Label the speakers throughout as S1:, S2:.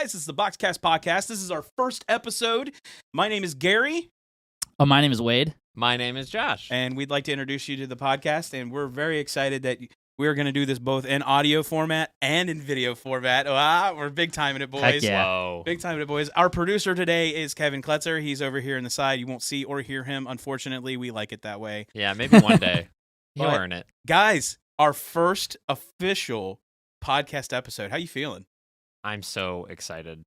S1: guys? This is the BoxCast podcast. This is our first episode. My name is Gary.
S2: Oh, my name is Wade.
S3: My name is Josh.
S1: And we'd like to introduce you to the podcast. And we're very excited that we're going to do this both in audio format and in video format. We're big timing it, boys.
S2: Heck yeah.
S3: Whoa.
S1: Big timing it, boys. Our producer today is Kevin Kletzer. He's over here on the side. You won't see or hear him. Unfortunately, we like it that way.
S3: Yeah, maybe one day. He'll
S1: But,
S3: earn it.
S1: Guys, our first official podcast episode. How you feeling?
S3: I'm so excited.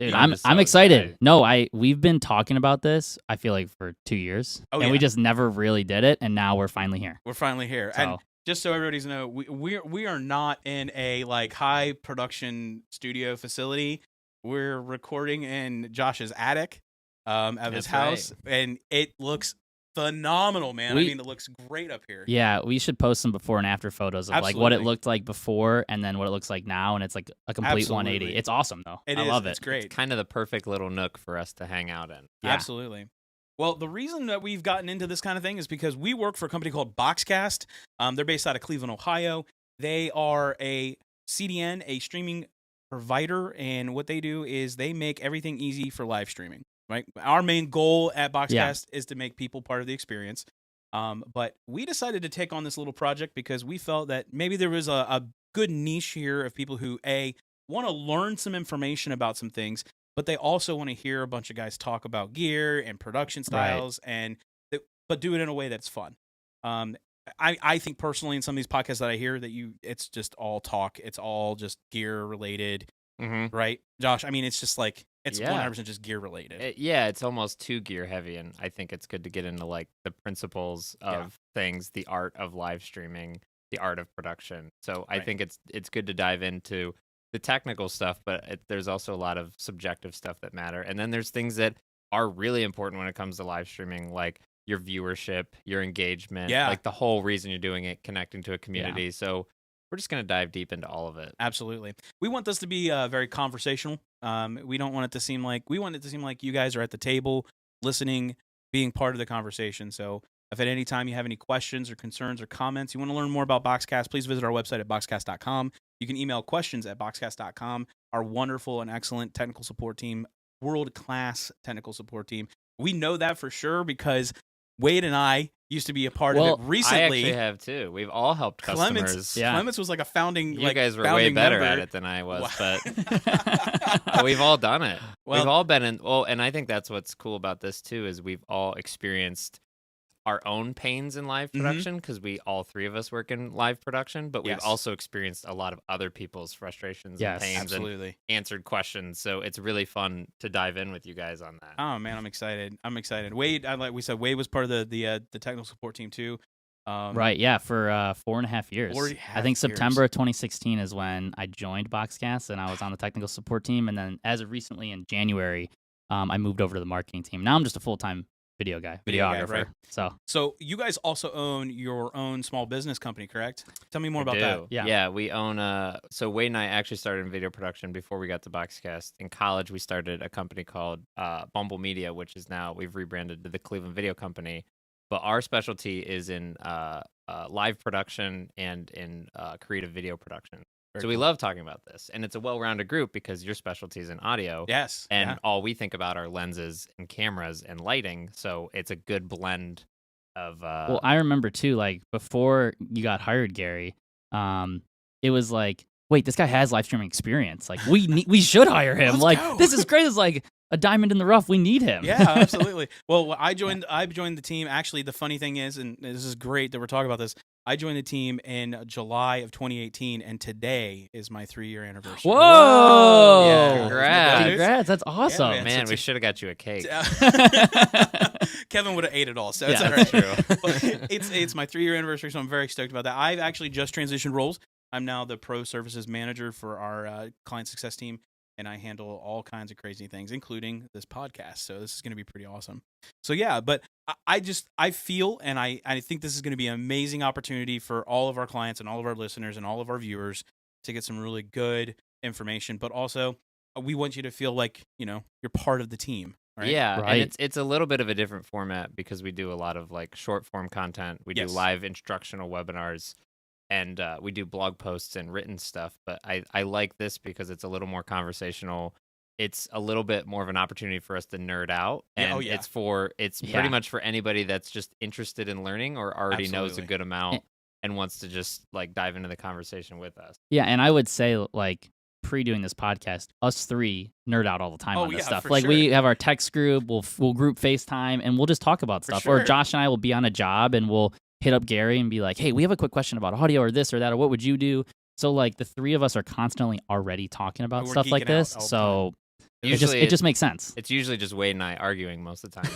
S2: Dude,
S3: I'm
S2: I'm
S3: so
S2: excited.
S3: excited.
S2: No, we've been talking about this, I feel like, for 2 years.
S1: Oh,
S2: and
S1: yeah.
S2: we just never really did it, and now we're finally here.
S1: We're finally here.
S2: So,
S1: And just so everybody's know, we are not in a like high production studio facility. We're recording in Josh's attic of his
S3: That's
S1: house, and it looks phenomenal, man. I mean, it looks great up here.
S2: yeah, we should post some before and after photos of like what it
S1: Absolutely.
S2: looked like before and then what it looks like now, and it's like a complete
S1: Absolutely.
S2: 180. It's awesome, though.
S1: It
S2: I
S1: is.
S2: love it.
S1: It's great.
S3: It's kind of the perfect little nook for us to hang out in.
S2: Yeah.
S1: Absolutely. Well, the reason that we've gotten into this kind of thing is because we work for a company called BoxCast. They're based out of Cleveland, Ohio. They are a CDN, a streaming provider, and what they do is they make everything easy for live streaming. Right. Our main goal at BoxCast is to make people part of the experience. But we decided to take on this little project because we felt that maybe there was a good niche here of people who want to learn some information about some things, but they also want to hear a bunch of guys talk about gear and production styles, but do it in a way that's fun. I think personally in some of these podcasts that I hear that it's just all talk. It's all just gear related, right? Josh, I mean, it's just like, it's 100% just gear related.
S3: It's almost too gear heavy, and I think it's good to get into like the principles of things, the art of live streaming, the art of production. So I think it's good to dive into the technical stuff, but there's also a lot of subjective stuff that matter. And then there's things that are really important when it comes to live streaming, like your viewership, your engagement, like the whole reason you're doing it, connecting to a community. So we're just going to dive deep into all of it.
S1: Absolutely. We want this to be very conversational. We don't want it to seem like you guys are at the table listening, being part of the conversation. So if at any time you have any questions or concerns or comments, you want to learn more about BoxCast, please visit our website at boxcast.com. You can email questions at boxcast.com. Our wonderful and excellent technical support team, world-class technical support team. We know that for sure because Wade and I used to be a part of it recently.
S3: I actually have too. We've all helped customers.
S1: Clements was like a founding.
S3: You guys were way better at it than I was, but we've all done it. We've all been in. Well, and I think that's what's cool about this too is we've all experienced our own pains in live production because all three of us work in live production, but we've also experienced a lot of other people's frustrations and pains and answered questions. So it's really fun to dive in with you guys on that.
S1: Oh man, I'm excited. Wade, like we said, Wade was part of the technical support team too.
S2: Right, yeah, for 4.5 years. I think September of 2016 is when I joined BoxCast, and I was on the technical support team. And then as of recently in January, I moved over to the marketing team. Now I'm just a full-time videographer.
S1: Right? So you guys also own your own small business company, correct? Tell me more about that.
S3: Yeah, we own so Wade and I actually started in video production before we got to BoxCast. In college, we started a company called Bumble Media, which is now we've rebranded to the Cleveland Video Company. But our specialty is in live production and in creative video production. So we love talking about this, and it's a well-rounded group because your specialty is in audio.
S1: Yes.
S3: And all we think about are lenses and cameras and lighting, so it's a good blend of...
S2: Well, I remember, too, like, before you got hired, Gary, it was like, wait, this guy has live streaming experience. Like, we should hire him. This is great. It's like a diamond in the rough. We need him.
S1: Yeah, absolutely. Well, I joined the team. Actually, the funny thing is, and this is great that we're talking about this, I joined the team in July of 2018, and today is my 3-year anniversary.
S2: Whoa!
S1: Yeah,
S2: Congrats! That's awesome.
S1: Yeah,
S3: man, we should have got you a cake.
S1: Kevin would have ate it all, so
S2: yeah,
S1: it's all
S3: right.
S1: True. But it's my 3-year anniversary, so I'm very stoked about that. I've actually just transitioned roles. I'm now the pro services manager for our client success team, and I handle all kinds of crazy things, including this podcast. So this is going to be pretty awesome. So yeah, but I feel, and I think this is going to be an amazing opportunity for all of our clients and all of our listeners and all of our viewers to get some really good information. But also, we want you to feel like, you're part of the team. Right?
S3: Yeah, and it's a little bit of a different format because we do a lot of like short form content. We do live instructional webinars. and we do blog posts and written stuff. But I like this because it's a little more conversational. It's a little bit more of an opportunity for us to nerd out, and it's pretty much for anybody that's just interested in learning or already knows a good amount and wants to just like dive into the conversation with us.
S2: Yeah, and I would say like pre-doing this podcast, us three nerd out all the time on this stuff. Like we have our text group, we'll group FaceTime, and we'll just talk about stuff. Or Josh and I will be on a job and we'll hit up Gary and be like, hey, we have a quick question about audio or this or that, or what would you do? So like the three of us are constantly already talking about stuff like this. So it just makes sense.
S3: It's usually just Wade and I arguing most of the time.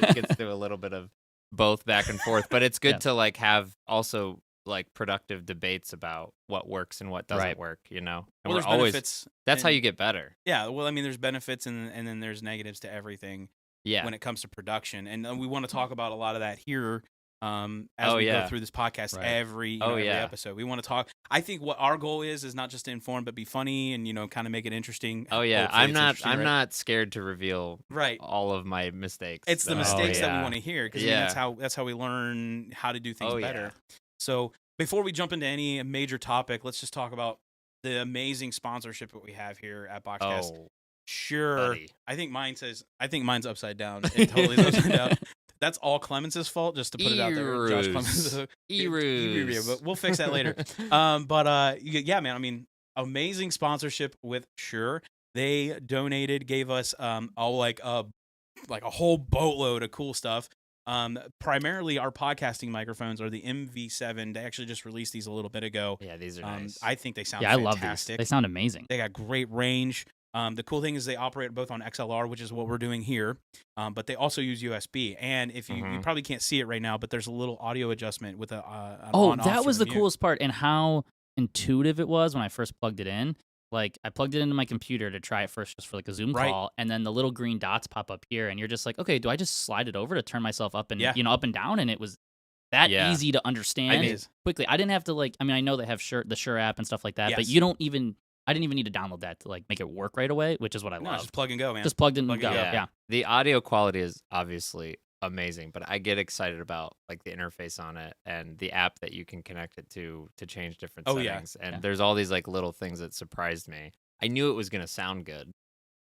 S3: It gets through a little bit of both back and forth, but it's good to like have also like productive debates about what works and what doesn't work, you know. And
S1: well, there's benefits.
S3: That's how you get better.
S1: Yeah, well, I mean, there's benefits and then there's negatives to everything.
S3: Yeah.
S1: When it comes to production, and we want to talk about a lot of that here. As we go through this podcast every episode, we want to talk. I think what our goal is not just to inform, but be funny and kind of make it interesting.
S3: Oh yeah, I'm not scared to reveal all of my mistakes.
S1: It's the mistakes that we want to hear because that's how we learn how to do things better. So before we jump into any major topic, let's just talk about the amazing sponsorship that we have here at BoxCast.
S3: Buddy.
S1: I think mine's upside down. It totally is upside down. That's all Clemens' fault, just to put it out there. Josh Clemens. But we'll fix that later. Yeah, man. I mean, amazing sponsorship with Shure. They gave us a whole boatload of cool stuff. Primarily, our podcasting microphones are the MV7. They actually just released these a little bit ago.
S3: Yeah, these are nice.
S1: I think they sound
S2: fantastic.
S1: I love these.
S2: They sound amazing.
S1: They got great range. The cool thing is they operate both on XLR, which is what we're doing here, but they also use USB. And if you probably can't see it right now, but there's a little audio adjustment with an on-off
S2: that was the
S1: mute.
S2: coolest part, and how intuitive it was when I first plugged it in. Like I plugged it into my computer to try it first, just for like a Zoom call, and then the little green dots pop up here, and you're just like, okay, do I just slide it over to turn myself up and up and down? And it was that easy to understand quickly. I didn't have to I know they have the Shure app and stuff like that, but I didn't even need to download that to like make it work right away, which is what I love.
S1: Just plug and go, man.
S2: Just plugged in and go. Yeah.
S3: The audio quality is obviously amazing, but I get excited about like the interface on it and the app that you can connect it to change different settings. And there's all these like little things that surprised me. I knew it was going to sound good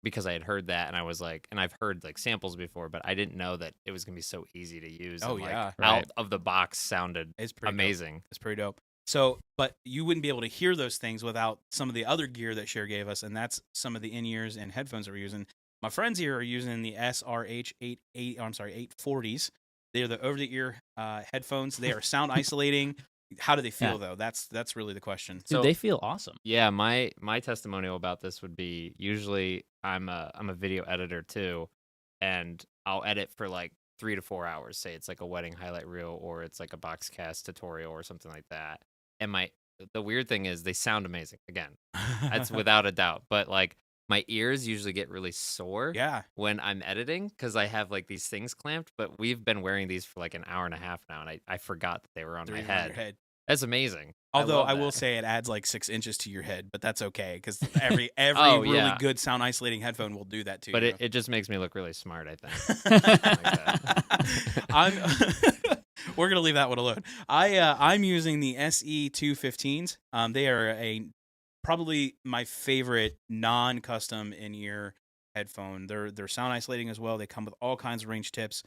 S3: because I had heard that, and I was like, and I've heard like samples before, but I didn't know that it was going to be so easy to use. Out of the box sounded amazing.
S1: It's pretty dope. So, but you wouldn't be able to hear those things without some of the other gear that Shure gave us, and that's some of the in-ears and headphones that we're using. My friends here are using the SRH 840s. They are the over-the-ear headphones. They are sound isolating. How do they feel though? That's really the question.
S2: Dude, they feel awesome.
S3: Yeah, my testimonial about this would be usually I'm a video editor too, and I'll edit for like 3 to 4 hours. Say it's like a wedding highlight reel or it's like a BoxCast tutorial or something like that. And the weird thing is they sound amazing. Again, that's without a doubt. But like my ears usually get really sore when I'm editing because I have like these things clamped. But we've been wearing these for like an hour and a half now, and I forgot that they were on my head.
S1: Your head.
S3: That's amazing.
S1: Although I will say it adds like 6 inches to your head, but that's okay because every really good sound isolating headphone will do that too.
S3: But it just makes me look really smart, I think.
S1: We're gonna leave that one alone. I'm using the SE215s. They are probably my favorite non-custom in-ear headphone. They're sound isolating as well. They come with all kinds of range tips,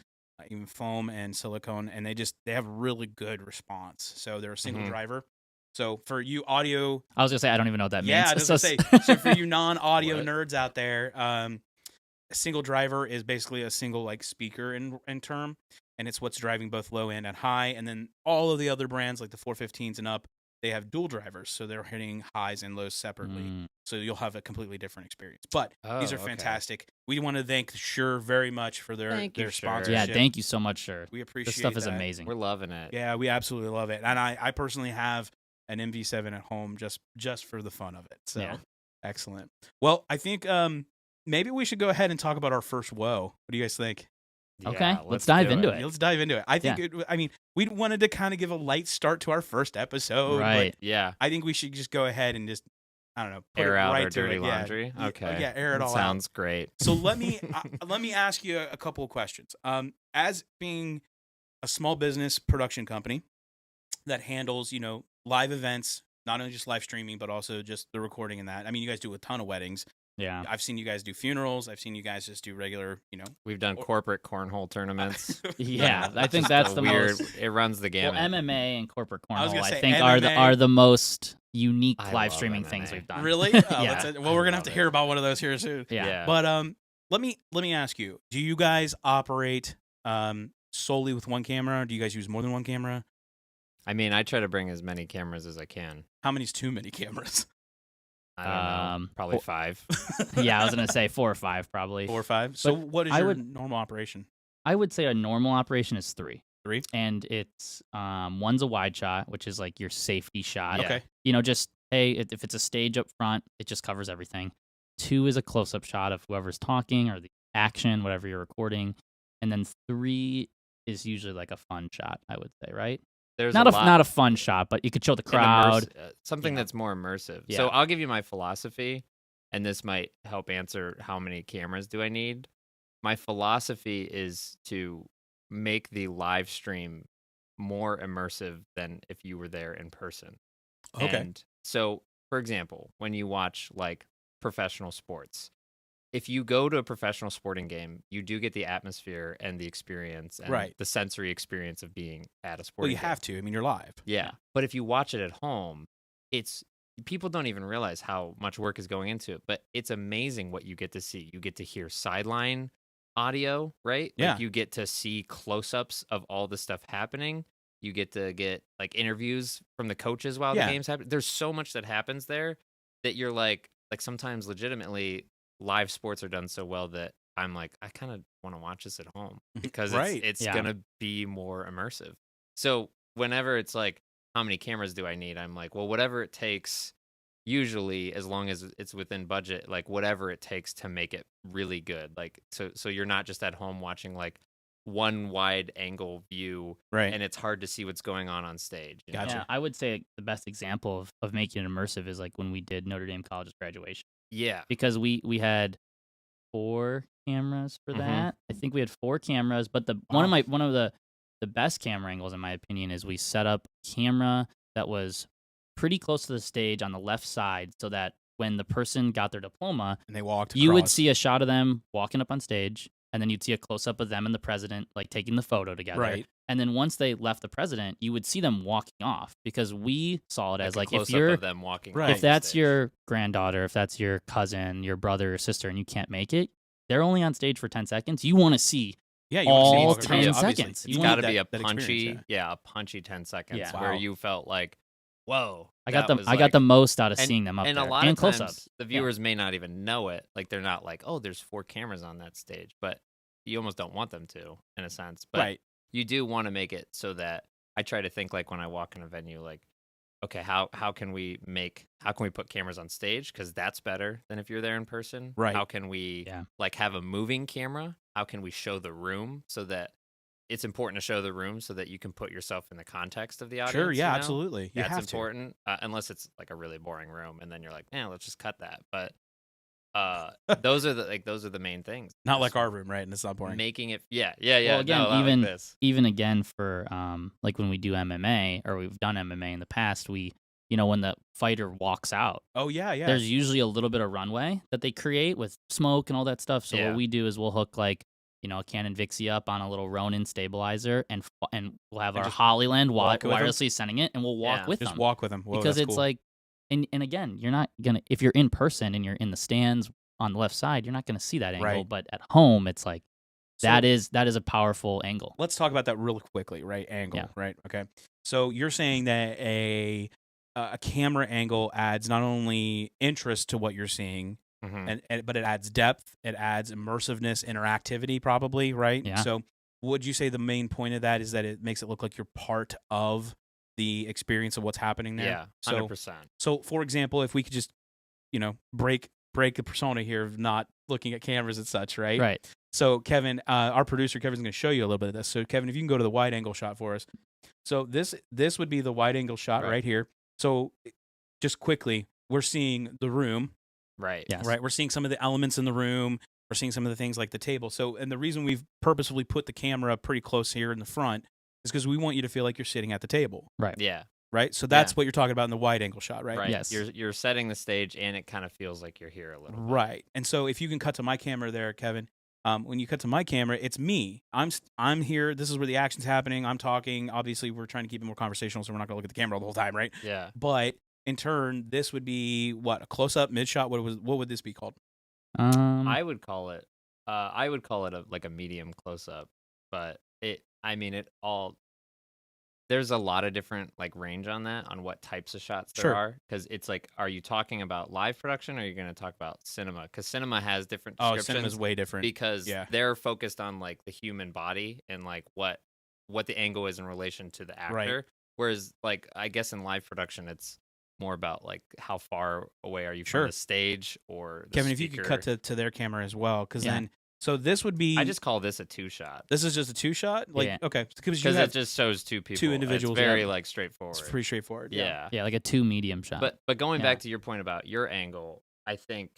S1: even foam and silicone, and they have really good response. So they're a single driver. So for you audio,
S2: I was gonna say I don't even know what that means.
S1: Yeah, I was gonna say. So for you non-audio nerds out there, a single driver is basically a single like speaker in term, and it's what's driving both low end and high. And then all of the other brands like the 415s and up, they have dual drivers, so they're hitting highs and lows separately. So you'll have a completely different experience. But these are fantastic. We want to thank Shure very much for their sponsorship.
S2: Yeah, thank you so much, Shure.
S1: We appreciate
S2: this stuff
S1: that.
S2: Is amazing.
S3: We're loving it.
S1: Yeah, we absolutely love it. And I personally have an MV7 at home just for the fun of it. So excellent. Well, I think maybe we should go ahead and talk about our first woe. What do you guys think?
S2: Okay, let's dive into it.
S1: Let's dive into it. I think we wanted to kind of give a light start to our first episode.
S2: Right.
S1: But I think we should just go ahead and just, I don't know,
S3: air out
S1: right
S3: our dirty laundry.
S1: Yeah.
S3: Okay.
S1: Yeah, air it all
S3: Sounds great.
S1: So let me ask you a couple of questions. As being a small business production company that handles, live events, not only just live streaming, but also just the recording and that. I mean, you guys do a ton of weddings.
S2: Yeah.
S1: I've seen you guys do funerals. I've seen you guys just do regular,
S3: We've done corporate cornhole tournaments.
S2: Yeah, I think that's the
S3: weird.
S2: most.
S3: It runs the gamut.
S2: Well, MMA and corporate
S1: I was
S2: cornhole,
S1: gonna
S2: I
S1: say
S2: think,
S1: MMA.
S2: are the most unique
S3: I
S2: live
S3: love
S2: streaming
S3: MMA.
S2: things we've done.
S1: Really?
S2: Yeah.
S1: Well, we're gonna have
S3: love
S1: to
S3: it.
S1: hear about one of those here soon.
S2: Yeah.
S1: But let me ask you: do you guys operate solely with one camera? Or do you guys use more than one camera?
S3: I mean, I try to bring as many cameras as I can.
S1: How many's too many cameras?
S3: I don't know. Probably 5.
S2: Yeah, I was gonna say 4 or 5 probably.
S1: 4 or 5. So
S2: But
S1: what is
S2: I
S1: your
S2: would-
S1: normal operation?
S2: I would say a normal operation is 3.
S1: 3?
S2: And it's one's a wide shot, which is like your safety shot.
S3: Yeah.
S1: Okay.
S2: Just hey, if it's a stage up front, it just covers everything. 2 is a close up shot of whoever's talking or the action, whatever you're recording, and then 3 is usually like a fun shot. I would say, right?
S3: There's
S2: Not
S3: lot
S2: not a fun shot, but you could show the crowd.
S3: something
S2: you know.
S3: that's more immersive.
S2: Yeah.
S3: So I'll give you my philosophy, and this might help answer how many cameras do I need. My philosophy is to make the live stream more immersive than if you were there in person.
S1: Okay.
S3: And so, for example, when you watch like professional sports, if you go to a professional sporting game, you do get the atmosphere and the experience and
S1: Right.
S3: the sensory experience of being at a
S1: Well,
S3: sporting
S1: you
S3: game.
S1: have to. I mean, you're live.
S3: Yeah. But if you watch it at home, it's people don't even realize how much work is going into it, but it's amazing what you get to see. You get to hear sideline audio, right?
S1: Yeah.
S3: Like you get to see close-ups of all the stuff happening. You get to get like interviews from the coaches while
S1: Yeah.
S3: the game's happening. There's so much that happens there that you're like sometimes legitimately live sports are done so well that I'm like, I kind of want to watch this at home because
S1: Right.
S3: it's
S2: Yeah.
S3: gonna be more immersive. So whenever it's like, how many cameras do I need? I'm like, well, whatever it takes. Usually, as long as it's within budget, like whatever it takes to make it really good. Like so you're not just at home watching like one wide angle view,
S1: Right.
S3: and it's hard to see what's going on stage. you know?
S1: Gotcha.
S2: Yeah, I would say the best example of making it immersive is like when we did Notre Dame College's graduation,
S3: Yeah.
S2: because we had 4 cameras for
S3: Mhm.
S2: that. I think we had 4 cameras, but one of the best camera angles in my opinion is we set up a camera that was pretty close to the stage on the left side, so that when the person got their diploma,
S1: And they walked
S2: you would
S1: across.
S2: see a shot of them walking up on stage, and then you'd see a close up of them and the president like taking the photo together.
S1: Right.
S2: And then once they left the president, you would see them walking off, because we saw it as
S3: a
S2: like if
S3: close-up
S2: you're
S3: of them walking,
S1: Right.
S3: off
S2: if
S3: the
S2: that's
S3: stage.
S2: your granddaughter, if that's your cousin, your brother or sister, and you can't make it, they're only on stage for 10 seconds. You want to see
S1: Yeah, you wanna see
S2: all
S1: walk across.
S2: 10
S1: Yeah, obviously.
S2: seconds.
S1: It's
S2: You
S3: It's
S2: want
S3: got to
S1: that-
S3: be a
S1: that
S3: punchy,
S1: experience,
S3: a punchy 10 seconds
S2: Yeah.
S3: where
S1: Wow.
S3: you felt like, whoa.
S2: I got
S3: that
S2: the
S3: was
S2: I got
S3: like-
S2: the most out of
S3: and-
S2: seeing them up
S3: and
S2: there.
S3: a lot
S2: and
S3: of
S2: close
S3: times
S2: up.
S3: the viewers may not even know it. Like they're not like, oh, there's 4 cameras on that stage, but you almost don't want them to, in a sense. But
S1: Right.
S3: you do want to make it so that I try to think like when I walk in a venue, like, okay, how can we put cameras on stage? Because that's better than if you're there in person.
S1: Right.
S3: How can we
S2: Yeah.
S3: like have a moving camera? How can we show the room so that it's important to show the room so that you can put yourself in the context of the audience?
S1: Sure. Yeah.
S3: you know?
S1: Absolutely. You
S3: That's
S1: have
S3: important, unless it's like a really boring room, and then you're like, yeah, let's just cut that. But those are the main things.
S1: to. Not
S3: Just
S1: like our room, right? And it's not boring.
S3: making it, yeah.
S2: Well, again,
S3: no, not
S2: even
S3: like this.
S2: even again for like when we do MMA or we've done MMA in the past, we when the fighter walks out,
S1: Oh yeah, yeah.
S2: there's usually a little bit of runway that they create with smoke and all that stuff. So
S3: Yeah.
S2: what we do is we'll hook like a Canon Vixie up on a little Ronin stabilizer, and we'll have
S1: And
S2: our
S1: just
S2: Hollyland
S1: walk with 'em?
S2: wirelessly sending it, and we'll walk
S3: Yeah.
S2: with
S1: just
S2: them.
S1: walk with them. Whoa,
S2: Because
S1: that's
S2: it's
S1: cool.
S2: like, and again, you're not gonna, if you're in person and you're in the stands on the left side, you're not gonna see that angle.
S1: Right.
S2: But at home, it's like
S1: So-
S2: that is a powerful angle.
S1: Let's talk about that real quickly, right? Angle,
S2: Yeah.
S1: right? Okay. So you're saying that a camera angle adds not only interest to what you're seeing,
S3: Mhm.
S1: but it adds depth, it adds immersiveness, interactivity, probably, right?
S2: Yeah.
S1: So would you say the main point of that is that it makes it look like you're part of the experience of what's happening there?
S3: Yeah,
S1: So
S3: 100%.
S1: So, for example, if we could just, break the persona here of not looking at cameras and such, right?
S2: Right.
S1: So, Kevin, our producer Kevin's going to show you a little bit of this. So, Kevin, if you can go to the wide angle shot for us. So this would be the wide angle shot right here. So, just quickly, we're seeing the room,
S3: Right.
S2: Yes.
S1: right? We're seeing some of the elements in the room. We're seeing some of the things like the table. So, and the reason we've purposefully put the camera pretty close here in the front is because we want you to feel like you're sitting at the table.
S3: Yeah.
S1: right? So that's what you're talking about in the wide angle shot, right?
S3: Right.
S2: Yes.
S3: You're setting the stage, and it kind of feels like you're here a little bit.
S1: Right. And so if you can cut to my camera there, Kevin, when you cut to my camera, it's me. I'm here. This is where the action's happening. I'm talking. Obviously, we're trying to keep it more conversational, so we're not going to look at the camera the whole time, right?
S3: Yeah.
S1: But in turn, this would be what, a close up, mid shot. What would this be called?
S3: I would call it. I would call it a medium close up, but it all. There's a lot of different like range on that, on what types of shots there are, because it's like, are you talking about live production, or are you going to talk about cinema? Because cinema has different descriptions.
S1: Cinema's way different
S3: because they're focused on like the human body and like what the angle is in relation to the actor.
S1: Right.
S3: Whereas like, I guess in live production, it's more about like how far away are you from the stage or the
S1: Kevin,
S3: speaker.
S1: if you could cut to their camera as well, because then. So this would be.
S3: I just call this a 2-shot.
S1: This is just a 2-shot, like okay,
S3: because it just shows two people,
S1: two individuals.
S3: It's very like straightforward.
S1: It's pretty straightforward.
S3: Yeah,
S2: like a 2 medium shot.
S3: But going back to your point about your angle, I think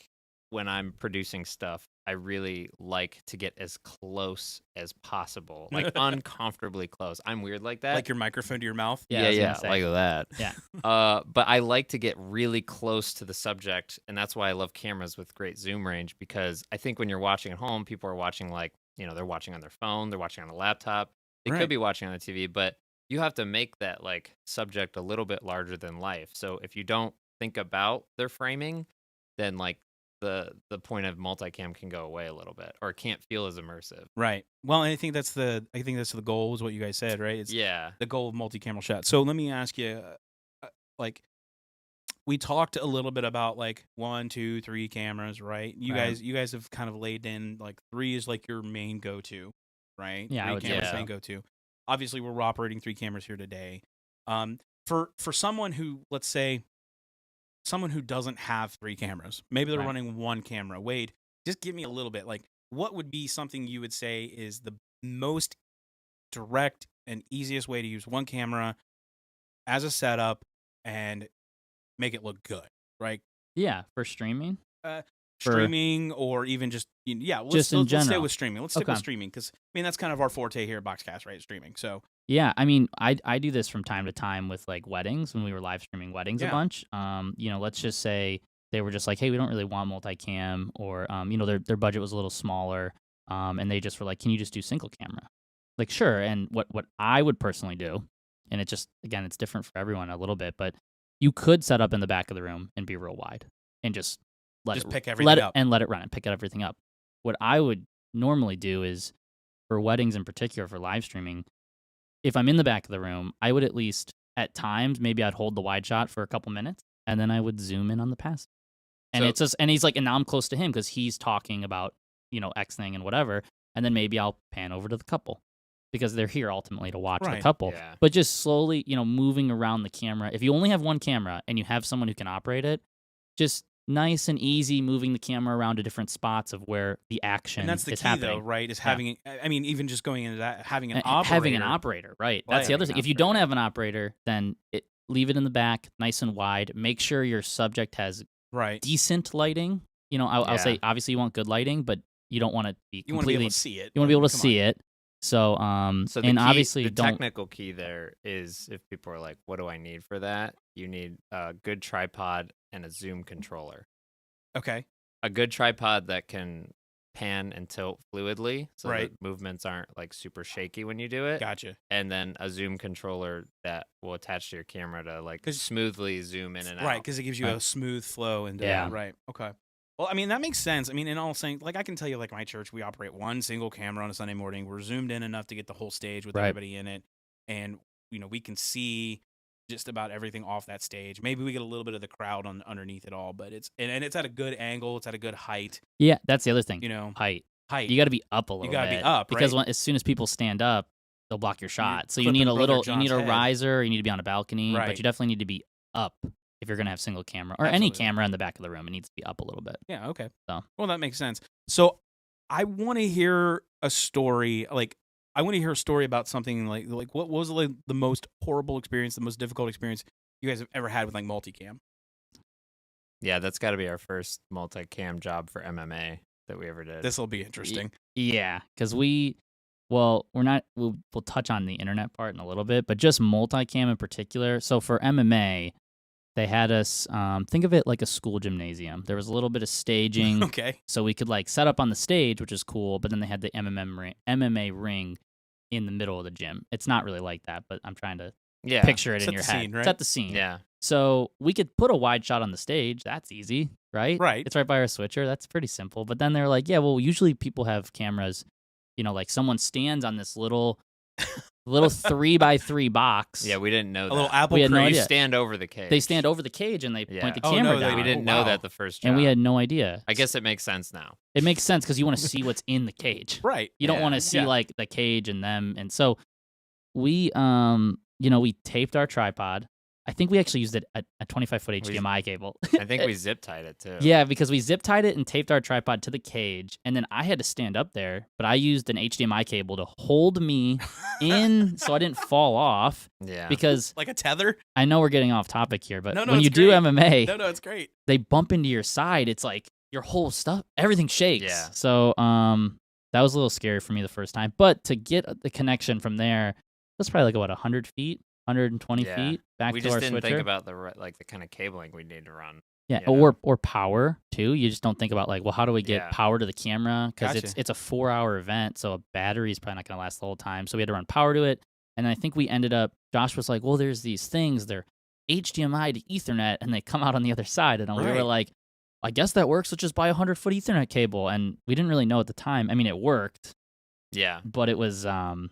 S3: when I'm producing stuff, I really like to get as close as possible, like uncomfortably close. I'm weird like that.
S1: Like your microphone to your mouth?
S3: Yeah, like that.
S2: Yeah.
S3: But I like to get really close to the subject, and that's why I love cameras with great zoom range, because I think when you're watching at home, people are watching like, they're watching on their phone, they're watching on a laptop. They could be watching on the TV, but you have to make that like subject a little bit larger than life. So if you don't think about their framing, then like the point of multicam can go away a little bit, or it can't feel as immersive.
S1: Right. Well, I think that's the goal, is what you guys said, right? It's the goal of multi-camera shot. So let me ask you, like, we talked a little bit about like 1, 2, 3 cameras, right? You guys have kind of laid in like 3 is like your main go-to, right?
S2: Yeah,
S1: 3 cameras main go-to. Obviously, we're operating 3 cameras here today. For someone who, let's say, someone who doesn't have 3 cameras, maybe they're running 1 camera. Wade, just give me a little bit, like, what would be something you would say is the most direct and easiest way to use 1 camera as a setup and make it look good, right?
S2: Yeah, for streaming.
S1: Streaming, or even just let's stay with streaming. Let's stick with streaming, because that's kind of our forte here at BoxCast, right? Streaming. So
S2: yeah, I do this from time to time with like weddings, when we were live streaming weddings a bunch. Let's just say they were just like, hey, we don't really want multicam, or their budget was a little smaller, and they just were like, can you just do single camera? Like, sure. And what I would personally do, and it just, again, it's different for everyone a little bit, but you could set up in the back of the room and be real wide and just
S1: pick everything up
S2: and let it run and pick everything up. What I would normally do is, for weddings in particular, for live streaming, if I'm in the back of the room, I would at least, at times, maybe I'd hold the wide shot for a couple minutes, and then I would zoom in on the passive. And it's just, and he's like, and now I'm close to him because he's talking about, X thing and whatever, and then maybe I'll pan over to the couple, because they're here ultimately to watch the couple.
S3: Yeah.
S2: But just slowly, moving around the camera. If you only have 1 camera and you have someone who can operate it, just nice and easy moving the camera around to different spots of where the action is happening.
S1: And that's the key, though, right? Is having, even just going into that, having an operator.
S2: Having an operator, right. That's the other thing. If you don't have an operator, then leave it in the back, nice and wide. Make sure your subject has decent lighting. I'll say, obviously, you want good lighting, but you don't want to be completely... You want to be able to see it. You want to be able to see it. So,
S3: so
S2: and
S3: key,
S2: obviously,
S3: the technical key there is, if people are like, what do I need for that? You need a good tripod and a zoom controller.
S1: Okay.
S3: A good tripod that can pan and tilt fluidly, so the movements aren't like super shaky when you do it.
S1: Gotcha.
S3: And then a zoom controller that will attach to your camera to like smoothly zoom in and out.
S1: Right, because it gives you a smooth flow. And right. Okay. Well, that makes sense. In all saying, like, I can tell you, like, my church, we operate 1 single camera on a Sunday morning. We're zoomed in enough to get the whole stage with everybody in it. And, we can see just about everything off that stage. Maybe we get a little bit of the crowd underneath it all, but it's at a good angle. It's at a good height.
S2: Yeah, that's the other thing. Height.
S1: You
S2: got to be up a little bit.
S1: You got to be up,
S2: because as soon as people stand up, they'll block your shot. So you need a riser. You need to be on a balcony, but you definitely need to be up if you're going to have single camera or any camera in the back of the room. It needs to be up a little bit.
S1: Yeah, okay.
S2: So.
S1: Well, that makes sense. So I want to hear a story. Like, I want to hear a story about something like what was like the most horrible experience, the most difficult experience you guys have ever had with like multicam?
S3: Yeah, that's got to be our first multicam job for MMA that we ever did.
S1: This will be interesting.
S2: Yeah, because we Well, we'll touch on the internet part in a little bit, but just multicam in particular. So for MMA, they had us think of it like a school gymnasium. There was a little bit of staging,
S1: Okay.
S2: so we could like set up on the stage, which is cool. But then they had the MMA ring in the middle of the gym. It's not really like that, but I'm trying to picture it in your head.
S1: Scene, right?
S2: Set the scene.
S3: Yeah.
S2: So we could put a wide shot on the stage. That's easy, right?
S1: Right.
S2: It's right by our switcher. That's pretty simple. But then they're like, yeah, well, usually people have cameras, like someone stands on this little 3x3 box.
S3: Yeah, we didn't know that.
S1: A little apple
S2: We had no
S1: crate.
S2: idea.
S3: They stand over the cage.
S2: They stand over the cage and they
S3: Yeah.
S2: point the
S1: Oh,
S2: camera
S1: no,
S2: down.
S3: We didn't know that the first job.
S2: And we had no idea.
S3: I guess it makes sense now.
S2: It makes sense because you want to see what's in the cage.
S1: Right.
S2: You don't
S3: Yeah.
S2: want to see
S1: Yeah.
S2: like the cage and them. And so we we taped our tripod. I think we actually used a 25-foot HDMI cable.
S3: I think we zip tied it too.
S2: Yeah, because we zip tied it and taped our tripod to the cage, and then I had to stand up there, but I used an HDMI cable to hold me in so I didn't fall off.
S3: Yeah.
S2: Because
S1: Like a tether?
S2: I know we're getting off topic here, but
S1: No,
S2: when
S1: it's
S2: you do
S1: great.
S2: MMA,
S1: No, it's great.
S2: they bump into your side. It's like your whole stuff, everything shakes.
S3: Yeah.
S2: So that was a little scary for me the first time, but to get the connection from there, that's probably like 100 feet. 120
S3: Yeah.
S2: feet back
S3: we
S2: to
S3: just
S2: our
S3: didn't
S2: switcher.
S3: think about the kind of cabling we need to run.
S2: Yeah,
S3: you know?
S2: or power too. You just don't think about like, well, how do we get
S3: Yeah.
S2: power to the camera? Because
S1: Gotcha.
S2: it's a 4-hour event, so a battery is probably not going to last the whole time. So we had to run power to it, and I think we ended up. Josh was like, well, there's these things. They're HDMI to Ethernet, and they come out on the other side. And we were
S1: Right.
S2: like, I guess that works. Let's just buy a 100-foot Ethernet cable. And we didn't really know at the time. I mean, it worked,
S3: Yeah.
S2: but it was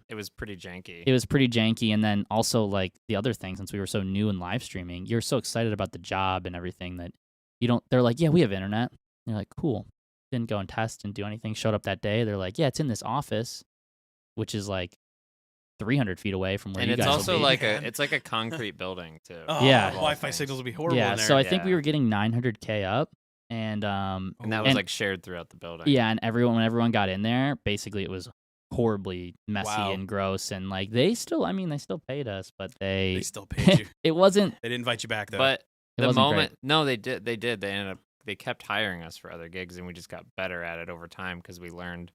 S3: It was pretty janky.
S2: it was pretty janky. And then also like the other thing, since we were so new in live streaming, you're so excited about the job and everything that you don't. They're like, yeah, we have internet. And you're like, cool. Didn't go and test and do anything. Showed up that day. They're like, yeah, it's in this office, which is like 300 feet away from where
S3: and
S2: you
S3: it's
S2: guys
S3: also
S2: will be.
S3: like
S1: Man.
S3: it's like a concrete building too.
S1: Oh,
S2: Yeah.
S1: Wi-Fi signals would be horrible
S2: Yeah.
S1: in there.
S2: So I think we
S3: Yeah.
S2: were getting 900K up, and
S3: And that was
S2: and-
S3: like shared throughout the building.
S2: yeah, and when everyone got in there, basically it was horribly messy
S1: Wow.
S2: and gross, and like they still paid us, but
S1: they still paid you.
S2: it wasn't.
S1: They didn't invite you back though.
S3: But
S2: It
S3: the
S2: wasn't
S3: moment no, they did. They ended up they kept hiring us for other gigs, and we just got better at it over time because we learned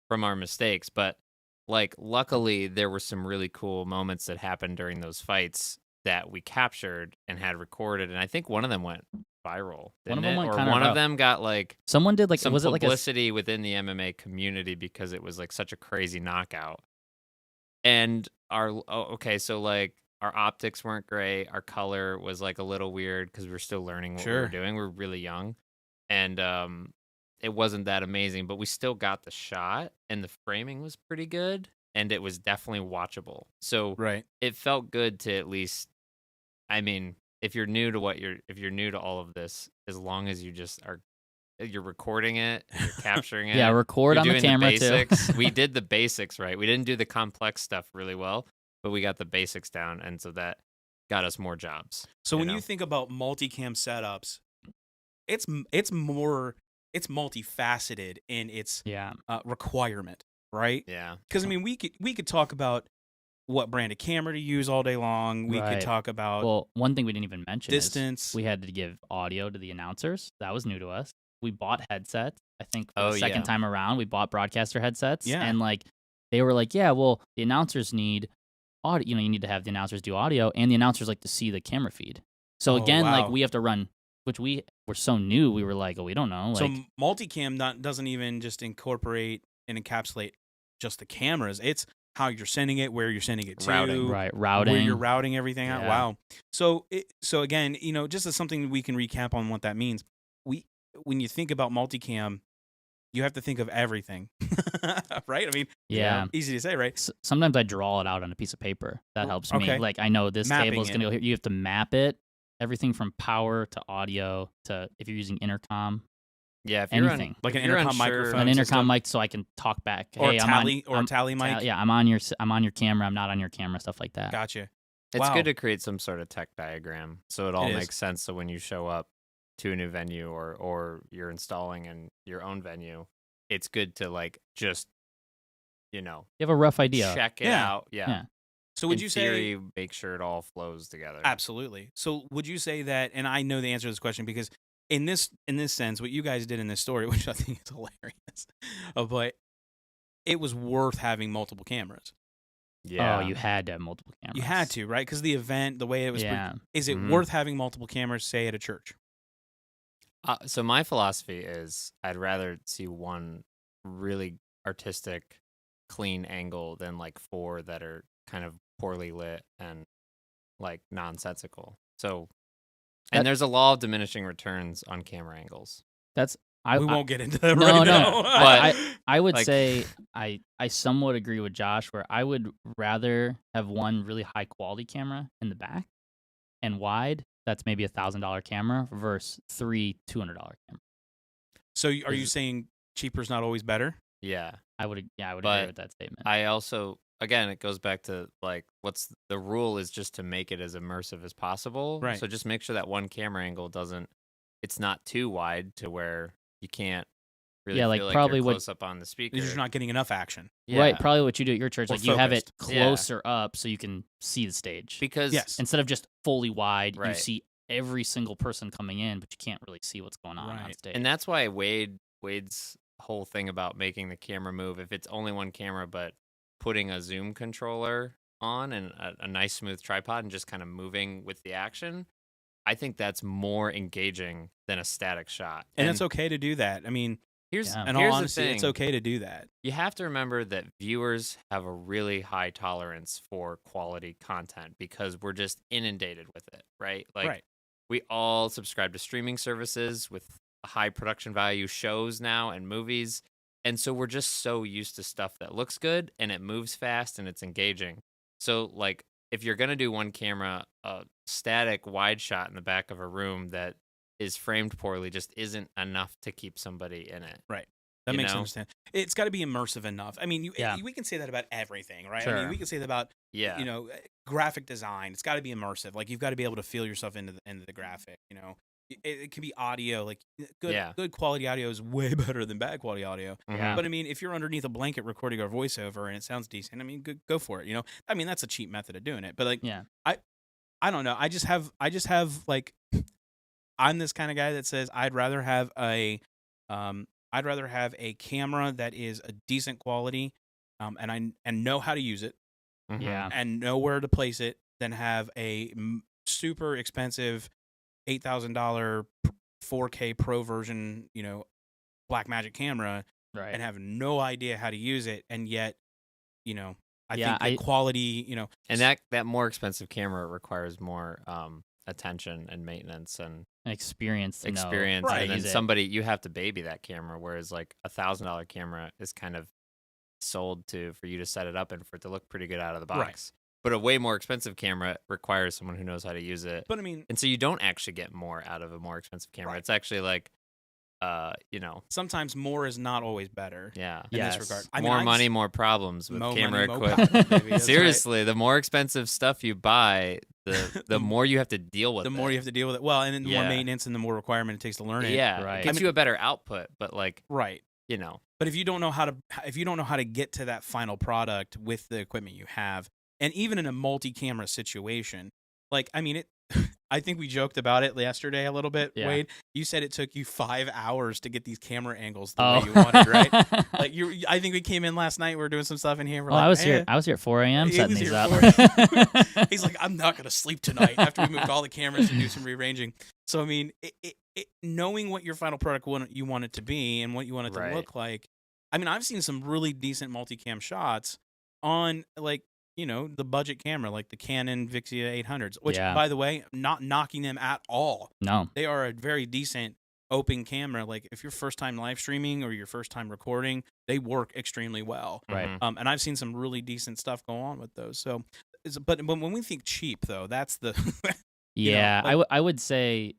S3: from our mistakes. But like luckily there were some really cool moments that happened during those fights that we captured and had recorded, and I think one of them went viral.
S2: One of
S3: didn't
S2: them
S3: it?
S2: went
S3: Or
S2: kinda
S3: one
S2: viral.
S3: of them got like
S2: Someone did like
S3: some
S2: was it like a
S3: publicity within the MMA community because it was like such a crazy knockout. And so like our optics weren't great. Our color was like a little weird because we were still learning what we were
S1: Sure.
S3: doing. We were really young, and it wasn't that amazing, but we still got the shot, and the framing was pretty good, and it was definitely watchable. So
S1: right.
S3: it felt good to at least. I mean, if you're new to all of this, as long as you're recording it, and you're capturing it.
S2: yeah, record
S3: You're
S2: on the
S3: doing
S2: camera
S3: basics.
S2: too.
S3: We did the basics right. We didn't do the complex stuff really well, but we got the basics down, and so that got us more jobs.
S1: So
S3: you
S1: when
S3: know?
S1: you think about multicam setups, it's multifaceted in its
S2: Yeah,
S1: requirement, right?
S3: Yeah,
S1: Because I mean, we could talk about what brand of camera to use all day long. We
S2: Right.
S1: could talk about
S2: well, one thing we didn't even mention
S1: distance.
S2: is we had to give audio to the announcers. That was new to us. We bought headsets. I think for
S3: Oh,
S2: the second
S3: yeah.
S2: time around, we bought broadcaster headsets.
S1: Yeah.
S2: And like they were like, yeah, well, the announcers need audio. You need to have the announcers do audio, and the announcers like to see the camera feed. So
S1: Oh,
S2: again,
S1: wow.
S2: like we have to run, which we were so new. We were like, oh, we don't know.
S1: So
S2: Like,
S1: multicam doesn't even just incorporate and encapsulate just the cameras. It's how you're sending it, where you're sending it to,
S3: Routing.
S2: right, routing.
S1: where you're routing everything out.
S3: Yeah.
S1: Wow. So again, just as something we can recap on what that means. When you think about multicam, you have to think of everything, right? I mean,
S2: Yeah.
S1: easy to say, right?
S2: Sometimes I draw it out on a piece of paper. That helps me.
S1: Okay.
S2: Like I know this
S1: Mapping
S2: cable is going to
S1: it.
S2: go here. You have to map it. Everything from power to audio to if you're using intercom,
S3: yeah. If
S2: anything.
S1: Like an
S3: if you're
S1: intercom
S3: unsure-
S1: microphone.
S2: an
S1: system.
S2: intercom mic, so I can talk back.
S1: Or
S2: Hey,
S1: a tally mic.
S2: Yeah, I'm on your camera. I'm not on your camera. Stuff like that.
S1: Gotcha.
S3: It's
S1: Wow.
S3: good to create some sort of tech diagram so it all
S1: It is.
S3: makes sense. So when you show up to a new venue or you're installing in your own venue, it's good to like just
S2: You have a rough idea.
S3: check it
S1: Yeah.
S3: out. Yeah.
S2: Yeah.
S1: So would
S3: In
S1: you
S3: theory,
S1: say
S3: make sure it all flows together?
S1: absolutely? So would you say that? And I know the answer to this question because in this sense, what you guys did in this story, which I think is hilarious, but it was worth having multiple cameras.
S3: Yeah.
S2: Oh, you had to have multiple cameras.
S1: You had to, right? Because the event, the way it was, is it
S3: Mhm.
S1: worth having multiple cameras, say, at a church?
S3: So my philosophy is I'd rather see one really artistic, clean angle than like 4 that are kind of poorly lit and like nonsensical. So, and there's a law of diminishing returns on camera angles.
S1: We won't get into that
S2: no,
S1: right
S2: no.
S1: now.
S3: But
S2: I would
S3: like-
S2: say I somewhat agree with Josh, where I would rather have one really high quality camera in the back and wide. That's maybe $1,000 camera versus 3 $200 camera.
S1: So are you saying cheaper's not always better?
S3: Yeah.
S2: I would agree
S3: But
S2: with that statement.
S3: I also, again, it goes back to like, what's the rule is just to make it as immersive as possible.
S1: Right.
S3: So just make sure that one camera angle it's not too wide to where you can't really
S2: Yeah, like,
S3: feel like
S2: probably
S3: you're
S2: what-
S3: close up on the speaker.
S1: You're just not getting enough action.
S3: Yeah.
S2: Right, probably what you do at your church,
S1: Or
S2: like you have it
S1: focused.
S3: Yeah.
S2: closer up so you can see the stage.
S3: Because
S1: Yes.
S2: Instead of just fully wide, you
S3: Right.
S2: see every single person coming in, but you can't really see what's going on
S1: Right.
S2: stage.
S3: and that's why Wade's whole thing about making the camera move, if it's only one camera, but putting a zoom controller on and a nice smooth tripod and just kind of moving with the action, I think that's more engaging than a static shot.
S1: And it's okay to do that. I mean,
S3: Here's,
S2: Yeah.
S1: in all
S3: here's
S1: honesty,
S3: the thing.
S1: it's okay to do that.
S3: You have to remember that viewers have a really high tolerance for quality content because we're just inundated with it, right? Like
S1: Right.
S3: we all subscribe to streaming services with high production value shows now and movies. And so we're just so used to stuff that looks good and it moves fast and it's engaging. So like if you're going to do one camera, a static wide shot in the back of a room that is framed poorly just isn't enough to keep somebody in it.
S1: That
S3: You
S1: makes
S3: know?
S1: sense. It's got to be immersive enough. I mean,
S2: Yeah.
S1: we can say that about everything, right? I
S2: Sure.
S1: mean, we can say that about
S3: Yeah.
S1: graphic design. It's got to be immersive. Like you've got to be able to feel yourself into the graphic. It can be audio. Like good quality audio is way better than bad quality audio.
S3: Mhm.
S1: But I mean, if you're underneath a blanket recording our voiceover and it sounds decent, I mean, go for it. I mean, that's a cheap method of doing it. But like,
S2: Yeah.
S1: I don't know. I just have like, I'm this kind of guy that says I'd rather have a camera that is a decent quality, and know how to use it
S3: Mhm.
S2: Yeah.
S1: and know where to place it than have a super expensive $8,000 4K Pro version, Blackmagic camera
S2: Right.
S1: and have no idea how to use it, and yet, I
S2: Yeah,
S1: think the quality,
S3: And that more expensive camera requires more attention and maintenance and
S2: experience to know
S3: experience.
S1: Right.
S3: And then
S2: use it.
S3: somebody, you have to baby that camera, whereas like $1,000 camera is kind of sold for you to set it up and for it to look pretty good out of the box.
S1: Right.
S3: But a way more expensive camera requires someone who knows how to use it.
S1: but I mean,
S3: And so you don't actually get more out of a more expensive camera.
S1: Right.
S3: It's actually like,
S1: sometimes more is not always better
S3: yeah.
S1: in
S2: Yes.
S1: this regard. I mean,
S3: More
S1: I
S3: money,
S1: just-
S3: more problems with
S1: Mo
S3: camera
S1: money, mo
S3: equipment.
S1: problems, baby. That's right.
S3: Seriously, the more expensive stuff you buy, the more you have to deal with
S1: the
S3: it.
S1: more you have to deal with it. Well, and then the more
S3: Yeah.
S1: maintenance and the more requirement it takes to learn it.
S3: Yeah,
S2: Right.
S3: it gets
S1: I mean-
S3: you a better output, but like,
S1: Right. But if you don't know how to get to that final product with the equipment you have, and even in a multi-camera situation, like, I mean, I think we joked about it yesterday a little bit,
S2: Yeah.
S1: Wade. You said it took you 5 hours to get these camera angles the
S2: Oh.
S1: way you wanted, right? Like I think we came in last night. We were doing some stuff in here. We're
S2: Oh,
S1: like,
S2: I was
S1: "Eh."
S2: here. I was here at 4 a.m.
S1: He
S2: setting
S1: was
S2: these
S1: here
S2: up.
S1: at He's like, I'm not gonna sleep tonight after we moved all the cameras and do some rearranging. So I mean, knowing what your final product you want it to be and what you want it to
S3: Right.
S1: look like. I mean, I've seen some really decent multicam shots on like the budget camera, like the Canon Vixia 800s, which
S2: Yeah.
S1: by the way, not knocking them at all.
S2: No.
S1: They are a very decent open camera. Like if you're first time live streaming or your first time recording, they work extremely well.
S2: Right.
S3: Mhm.
S1: And I've seen some really decent stuff go on with those. So, but when we think cheap, though, that's the
S2: Yeah,
S1: like-
S2: I would say,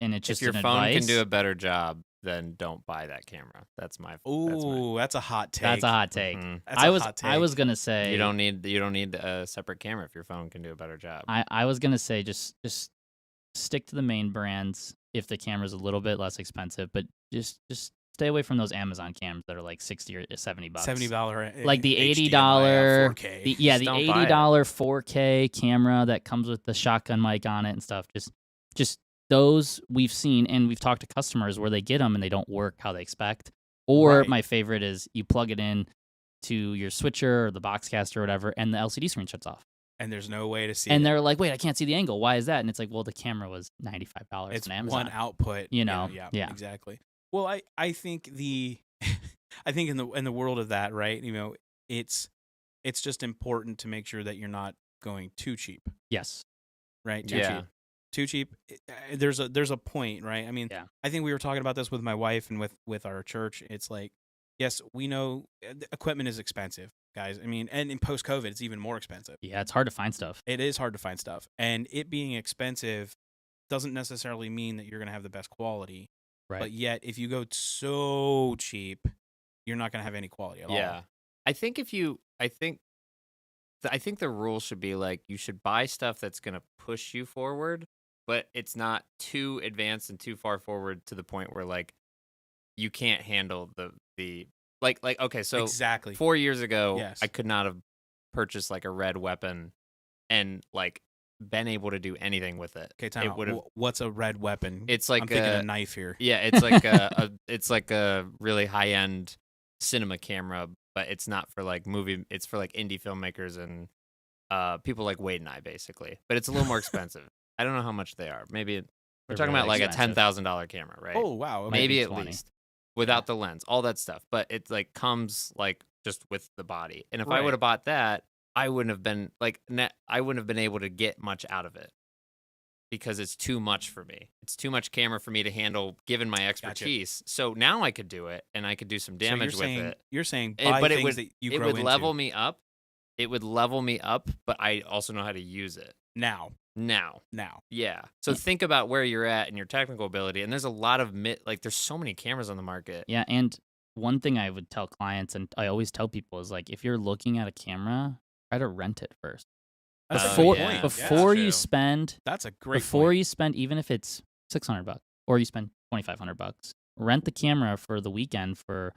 S2: and it's
S3: if
S2: just
S3: your
S2: an
S3: phone
S2: advice.
S3: can do a better job, then don't buy that camera. That's my.
S1: ooh, that's a hot take.
S2: That's a hot take.
S3: Mhm.
S1: That's a hot
S2: I
S1: take.
S2: was gonna say
S3: You don't need a separate camera if your phone can do a better job.
S2: I was gonna say just stick to the main brands if the camera's a little bit less expensive, but just stay away from those Amazon cams that are like $60 or $70.
S1: $70,
S2: Like the
S1: HDMI,
S2: $80
S1: 4K.
S2: The
S3: Just don't buy it.
S2: $80 4K camera that comes with the shotgun mic on it and stuff. Just those we've seen, and we've talked to customers where they get them and they don't work how they expect. Or
S1: Right.
S2: my favorite is you plug it in, to your switcher or the BoxCast or whatever, and the LCD screen shuts off.
S1: And there's no way to see
S2: and
S1: it.
S2: they're like, wait, I can't see the angle. Why is that? And it's like, well, the camera was $95
S1: It's
S2: on Amazon.
S1: one output.
S2: Yeah,
S1: exactly. Well, I think I think in the world of that, right? It's just important to make sure that you're not going too cheap.
S2: Yes.
S1: Right.
S3: Too
S1: cheap. There's a point, right? I mean, I think we were talking about this with my wife and with our church. It's like, yes, we know equipment is expensive, guys. I mean, and in post-COVID, it's even more expensive.
S2: Yeah, it's hard to find stuff.
S1: It is hard to find stuff, and it being expensive doesn't necessarily mean that you're going to have the best quality.
S2: Right.
S1: But yet, if you go so cheap, you're not going to have any quality at all.
S3: Yeah. I think the rule should be like you should buy stuff that's going to push you forward, but it's not too advanced and too far forward to the point where like you can't handle the like okay, so
S1: exactly
S3: 4 years ago,
S1: yes.
S3: I could not have purchased like a red weapon and like been able to do anything with it.
S1: Okay, time out. What's a red weapon?
S3: It's like
S1: I'm thinking a knife here.
S3: Yeah, it's like it's like a really high end cinema camera, but it's not for like movie. It's for like indie filmmakers and people like Wade and I, basically. But it's a little more expensive. I don't know how much they are. Maybe we're talking about like a $10,000 camera, right?
S1: Oh wow, okay.
S3: Maybe at least without the lens, all that stuff. But it like comes like just with the body. And if I would have bought that, I wouldn't have been able to get much out of it because it's too much for me. It's too much camera for me to handle, given my expertise. Gotcha. So now I could do it, and I could do some damage with it.
S1: You're saying buy things that you grow into.
S3: It would level me up. It would level me up, but I also know how to use it.
S1: Now.
S3: Yeah. So think about where you're at and your technical ability. And there's a lot of there's so many cameras on the market.
S2: Yeah, and one thing I would tell clients, and I always tell people, is like, if you're looking at a camera, try to rent it first. Before you spend,
S1: that's a great
S2: before
S1: point.
S2: you spend, even if it's $600 or you spend $2,500, rent the camera for the weekend for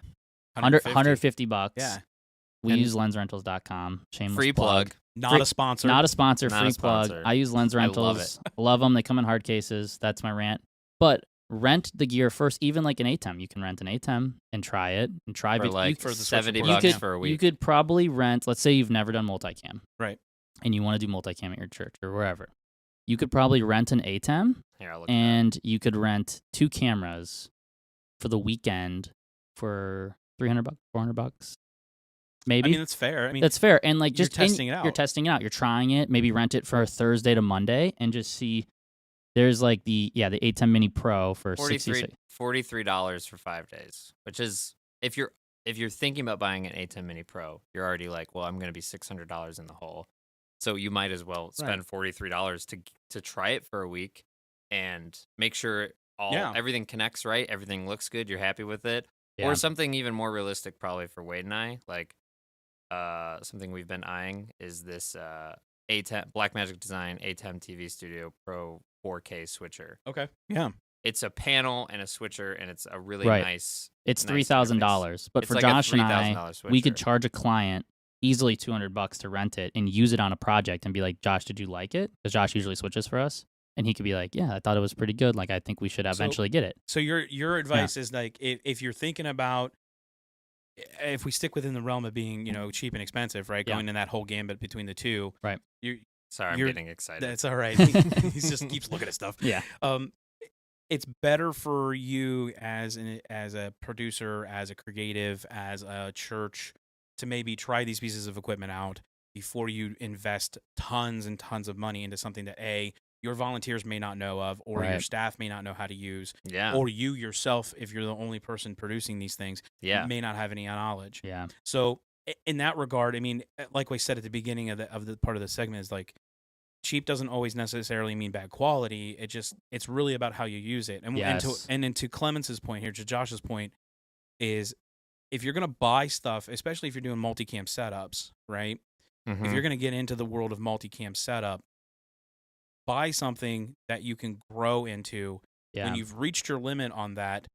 S2: $150.
S1: Yeah.
S2: We use lensrentals.com. Shameless
S3: free plug.
S1: Not a sponsor.
S2: Not a sponsor.
S3: Not
S2: free
S3: a sponsor.
S2: plug. I use Lens Rentals. Love them. They come in hard cases. That's my rant. But rent the gear first. Even like an ATEM, you can rent an ATEM and try it and try
S3: for like
S1: for
S3: $70 for a week.
S2: You could probably rent. Let's say you've never done multicam,
S1: right?
S2: And you want to do multicam at your church or wherever. You could probably rent an ATEM, and you could rent 2 cameras for the weekend for $300, $400. Maybe.
S1: I mean, that's fair.
S2: That's fair. And like just
S1: you're testing it out.
S2: You're testing it out. You're trying it. Maybe rent it for Thursday to Monday and just see. There's like the A10 Mini Pro for $43
S3: for 5 days, which is if you're thinking about buying an A10 Mini Pro, you're already like, well, I'm going to be $600 in the hole. So you might as well spend $43 to try it for a week and make sure everything connects right, everything looks good, you're happy with it. Yeah. Or something even more realistic probably for Wade and I, like something we've been eyeing is this A10 Blackmagic Design A10 TV Studio Pro 4K switcher.
S1: Okay. Yeah.
S3: It's a panel and a switcher, and it's a really nice.
S2: It's $3,000, but for Josh and I, we could charge a client easily $200 to rent it and use it on a project and be like, Josh, did you like it? Because Josh usually switches for us, and he could be like, yeah, I thought it was pretty good. Like, I think we should eventually get it.
S1: So your advice is like, if you're thinking about, if we stick within the realm of being, cheap and expensive, right? Going in that whole gambit between the two,
S2: right?
S3: Sorry, I'm getting excited.
S1: That's all right. He just keeps looking at stuff.
S2: Yeah.
S1: It's better for you as a producer, as a creative, as a church to maybe try these pieces of equipment out before you invest tons and tons of money into something that your volunteers may not know of, or your staff may not know how to use, or you yourself, if you're the only person producing these things, may not have any knowledge.
S2: Yeah.
S1: So in that regard, I mean, like we said at the beginning of the part of the segment, is like, cheap doesn't always necessarily mean bad quality. It's really about how you use it. And to Clemens's point here, to Josh's point, is if you're going to buy stuff, especially if you're doing multicam setups, right? Mm-hmm. If you're going to get into the world of multicam setup, buy something that you can grow into. Yeah. When you've reached your limit on that,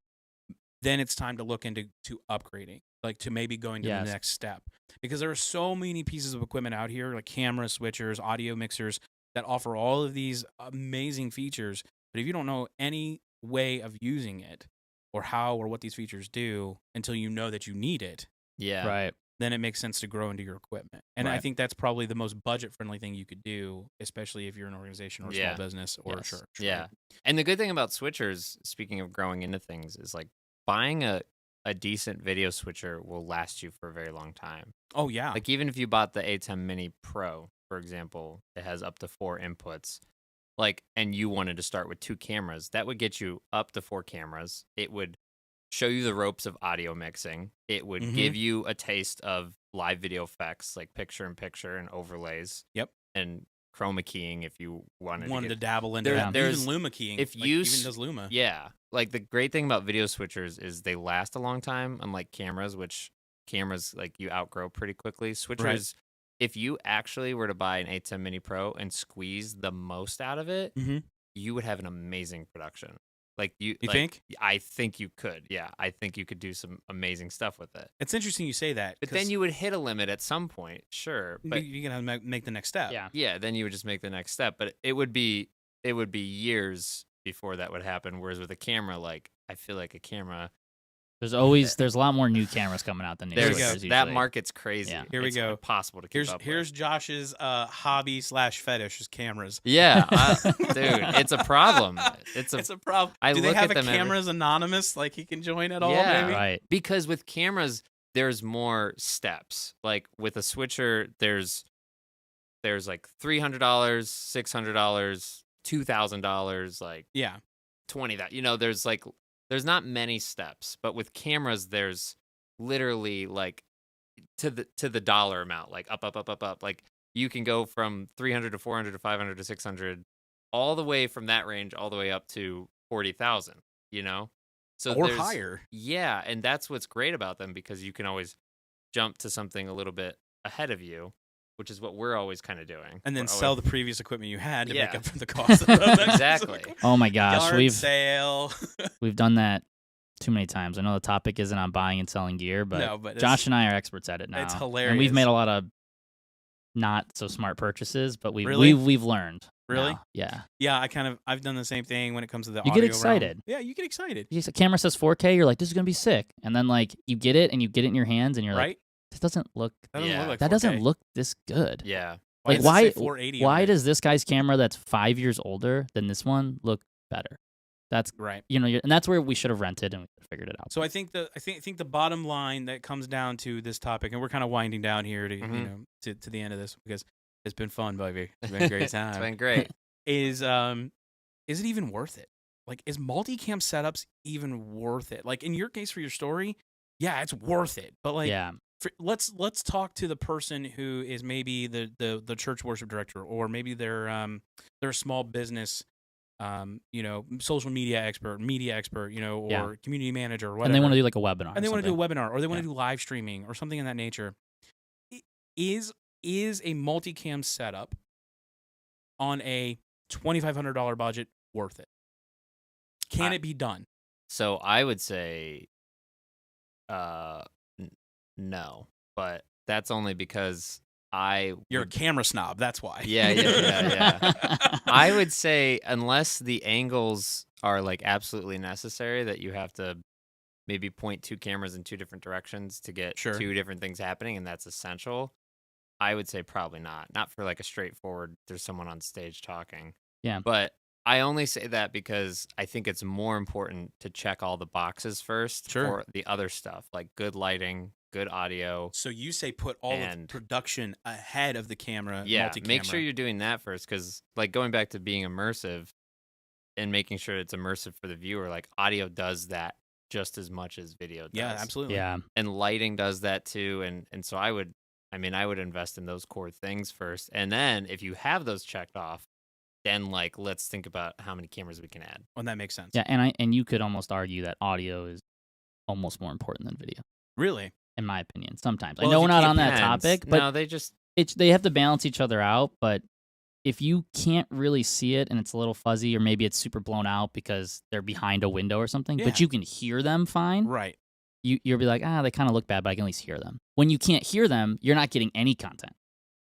S1: then it's time to look into upgrading, like to maybe going to the next step. Because there are so many pieces of equipment out here, like camera switchers, audio mixers, that offer all of these amazing features. But if you don't know any way of using it or how or what these features do until you know that you need it, then it makes sense to grow into your equipment. And I think that's probably the most budget-friendly thing you could do, especially if you're an organization or a small business or a church.
S3: Yeah.
S1: Right?
S3: And the good thing about switchers, speaking of growing into things, is like buying a decent video switcher will last you for a very long time.
S1: Oh, yeah.
S3: Like even if you bought the A10 Mini Pro, for example, it has up to 4 inputs. Like, and you wanted to start with 2 cameras, that would get you up to 4 cameras. It would show you the ropes of audio mixing. It would give you a taste of live video effects, like picture-in-picture and overlays.
S1: Yep.
S3: And chroma keying if you wanted
S1: to dabble into that. Even Luma keying.
S3: If you
S1: even does Luma.
S3: Yeah. Like the great thing about video switchers is they last a long time, unlike cameras, which cameras like you outgrow pretty quickly. Switchers, if you actually were to buy an A10 Mini Pro and squeeze the most out of it, you would have an amazing production. Like you
S1: think?
S3: I think you could. Yeah, I think you could do some amazing stuff with it.
S1: It's interesting you say that.
S3: But then you would hit a limit at some point, sure. But
S1: you're gonna make the next step.
S3: Yeah. Then you would just make the next step. But it would be years before that would happen. Whereas with a camera, like I feel like a camera.
S2: There's a lot more new cameras coming out than new switchers.
S3: That market's crazy.
S2: Yeah.
S3: Here
S1: we go.
S3: Impossible to keep up.
S1: Here's Josh's hobby/fetish is cameras.
S3: Yeah, dude, it's a problem. It's a
S1: problem. Do they have a cameras anonymous like he can join at all?
S3: Yeah,
S1: maybe?
S2: Right.
S3: Because with cameras, there's more steps. Like with a switcher, there's like $300, $600, $2,000, like $20. There's not many steps, but with cameras, there's literally like to the dollar amount, like up. Like you can go from 300 to 400 to 500 to 600, all the way from that range, all the way up to 40,000. So
S1: or higher.
S3: Yeah, and that's what's great about them because you can always jump to something a little bit ahead of you, which is what we're always kind of doing.
S1: And then sell the previous equipment you had to make up for the cost of the
S3: Exactly.
S2: Oh my gosh,
S1: sale.
S2: We've done that too many times. I know the topic isn't on buying and selling gear, but Josh and I are experts at it now.
S1: It's hilarious.
S2: And we've made a lot of not so smart purchases, but we've learned.
S1: Really?
S2: Now. Yeah.
S1: Yeah, I've done the same thing when it comes to the
S2: audio. You get excited.
S1: Realm. Yeah, you get excited.
S2: The camera says 4K, you're like, this is gonna be sick. And then like you get it and you get it in your hands and you're like, this doesn't look
S1: like
S2: that doesn't look this good.
S3: Yeah.
S2: Like why does this guy's camera that's 5 years older than this one look better? That's
S1: right.
S2: And that's where we should have rented and we figured it out.
S1: So I think the bottom line that comes down to this topic, and we're kind of winding down here to to the end of this because it's been fun, baby. It's been a great time.
S3: It's been great.
S1: Is it even worth it? Like, is multicam setups even worth it? Like in your case for your story, yeah, it's worth it. But like, let's talk to the person who is maybe the church worship director, or maybe they're a small business, social media expert, or community manager, or whatever.
S2: And they want to do like a webinar.
S1: And they want to do a webinar, or they want to do live streaming, or something in that nature. Is a multicam setup on a $2,500 budget worth it? Can it be done?
S3: So I would say, no, but that's only because
S1: you're a camera snob. That's why.
S3: Yeah. I would say unless the angles are like absolutely necessary, that you have to maybe point 2 cameras in 2 different directions to get 2 different things happening, and that's essential. I would say probably not. Not for like a straightforward, there's someone on stage talking.
S2: Yeah.
S3: But I only say that because I think it's more important to check all the boxes first for the other stuff, like good lighting, good audio.
S1: So you say put all of production ahead of the camera.
S3: Yeah,
S1: multi-camera.
S3: Make sure you're doing that first, because like going back to being immersive and making sure it's immersive for the viewer, like audio does that just as much as video does.
S1: Yeah, absolutely.
S2: Yeah.
S3: And lighting does that too. And so I would invest in those core things first. And then if you have those checked off, then like let's think about how many cameras we can add.
S1: Well, that makes sense.
S2: Yeah, and you could almost argue that audio is almost more important than video.
S1: Really?
S2: In my opinion, sometimes. I know we're not on that topic, but
S3: no,
S2: they have to balance each other out. But if you can't really see it and it's a little fuzzy, or maybe it's super blown out because they're behind a window or something, but you can hear them fine,
S1: right?
S2: You'll be like, they kind of look bad, but I can at least hear them. When you can't hear them, you're not getting any content.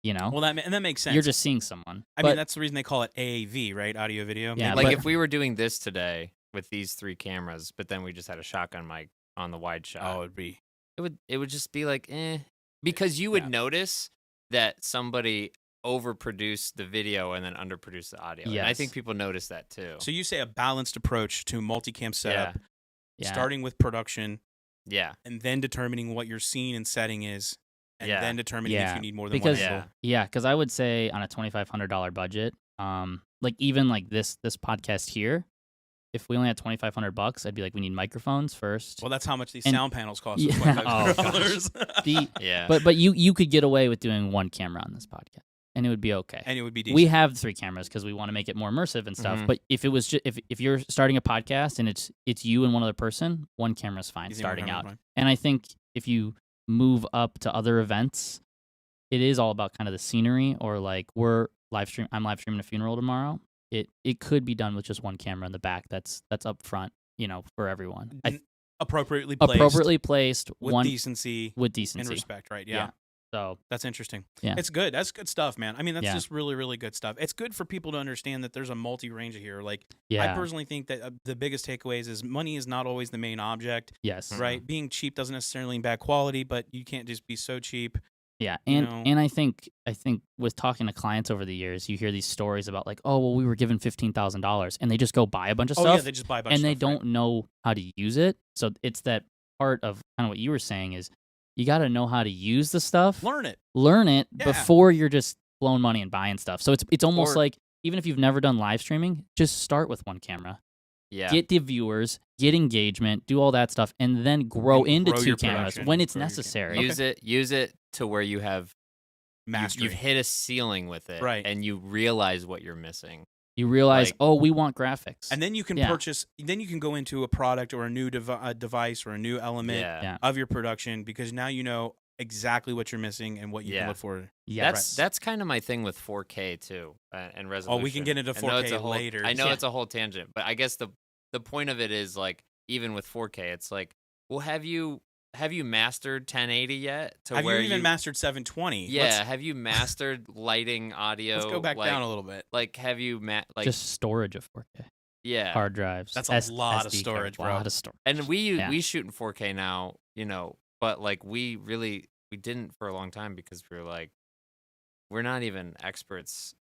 S1: Well, that makes sense.
S2: You're just seeing someone.
S1: I mean, that's the reason they call it AV, right? Audio video.
S2: Yeah,
S3: like if we were doing this today with these 3 cameras, but then we just had a shotgun mic on the wide shot.
S1: Oh,
S3: it would just be like, Because you would notice that somebody overproduced the video and then underproduced the audio.
S2: Yes.
S3: And I think people notice that too.
S1: So you say a balanced approach to multicam setup,
S2: Yeah.
S1: starting with production,
S3: Yeah.
S1: and then determining what your scene and setting is, and then determining if you need more than
S2: because,
S1: one angle.
S2: because I would say on a $2,500 budget, like even like this podcast here, if we only had $2,500, I'd be like, we need microphones first.
S1: Well, that's how much these sound panels cost.
S2: Yeah.
S1: $2,500.
S2: But you could get away with doing one camera on this podcast, and it would be okay.
S1: And it would be decent.
S2: We have 3 cameras because we want to make it more immersive and stuff. But if it was just, if you're starting a podcast and it's you and one other person, one camera's fine starting out. And I think if you move up to other events, it is all about kind of the scenery, or like I'm live streaming a funeral tomorrow. It could be done with just one camera in the back that's up front, for everyone.
S1: Appropriately placed
S2: with
S1: decency and respect, right? Yeah.
S2: So
S1: that's interesting.
S2: Yeah.
S1: It's good. That's good stuff, man. I mean, that's just really, really good stuff. It's good for people to understand that there's a multi-range here. Like, I personally think that the biggest takeaways is money is not always the main object.
S2: Yes.
S1: Right? Being cheap doesn't necessarily mean bad quality, but you can't just be so cheap.
S2: Yeah, and I think with talking to clients over the years, you hear these stories about like, oh, well, we were given $15,000, and they just go buy a bunch of stuff.
S1: Oh, yeah, they just buy a bunch of stuff.
S2: And they don't know how to use it. So it's that part of kind of what you were saying is you got to know how to use the stuff.
S1: Learn it
S2: before you're just blowing money and buying stuff. So it's almost like, even if you've never done live streaming, just start with one camera.
S3: Yeah.
S2: Get the viewers, get engagement, do all that stuff, and then grow into 2 cameras when it's necessary.
S3: Use it to where you have
S1: mastery.
S3: You've hit a ceiling with it,
S1: right?
S3: And you realize what you're missing.
S2: You realize, we want graphics,
S1: and then you can purchase. Then you can go into a product or a new device or a new element of your production, because now you know exactly what you're missing and what you can look for.
S2: Yeah,
S3: that's kind of my thing with 4K too, and resolution.
S1: Oh, we can get into 4K later.
S3: I know it's a whole tangent, but I guess the point of it is, like, even with 4K, it's like, well, have you mastered 1080 yet?
S1: Have you even mastered 720?
S3: Yeah, have you mastered lighting, audio?
S1: Let's go back down a little bit.
S3: Like, have you
S2: just storage of 4K?
S3: Yeah,
S2: hard drives.
S1: That's a lot of storage, bro.
S2: A lot of storage.
S3: And we shoot in 4K now, but like we didn't for a long time because we were like, we're not even experts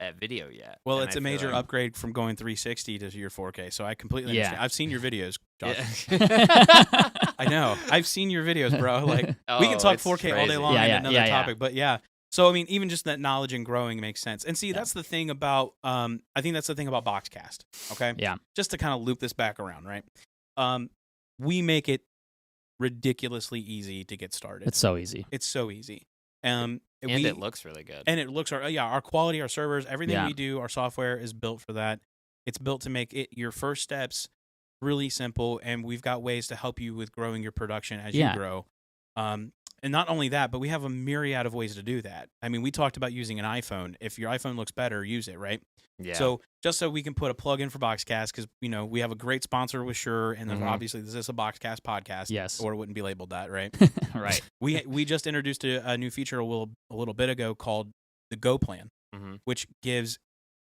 S3: at video yet.
S1: Well, it's a major upgrade from going 360 to your 4K, so I completely understand. I've seen your videos, Josh. I know. I've seen your videos, bro. Like, we can talk 4K all day long on another topic, but So, I mean, even just that knowledge and growing makes sense. And see, that's the thing about, I think that's the thing about BoxCast, okay?
S2: Yeah.
S1: Just to kind of loop this back around, right? We make it ridiculously easy to get started.
S2: It's so easy.
S1: It's so easy.
S3: And it looks really good.
S1: And it looks, our quality, our servers, everything we do, our software is built for that. It's built to make it your first steps really simple, and we've got ways to help you with growing your production as you grow. And not only that, but we have a myriad of ways to do that. I mean, we talked about using an iPhone. If your iPhone looks better, use it, right?
S3: Yeah.
S1: So just so we can put a plug in for BoxCast, because we have a great sponsor with Shure, and then obviously this is a BoxCast podcast.
S2: Yes.
S1: Or it wouldn't be labeled that, right?
S2: Right.
S1: We just introduced a new feature a little bit ago called the Go Plan, which gives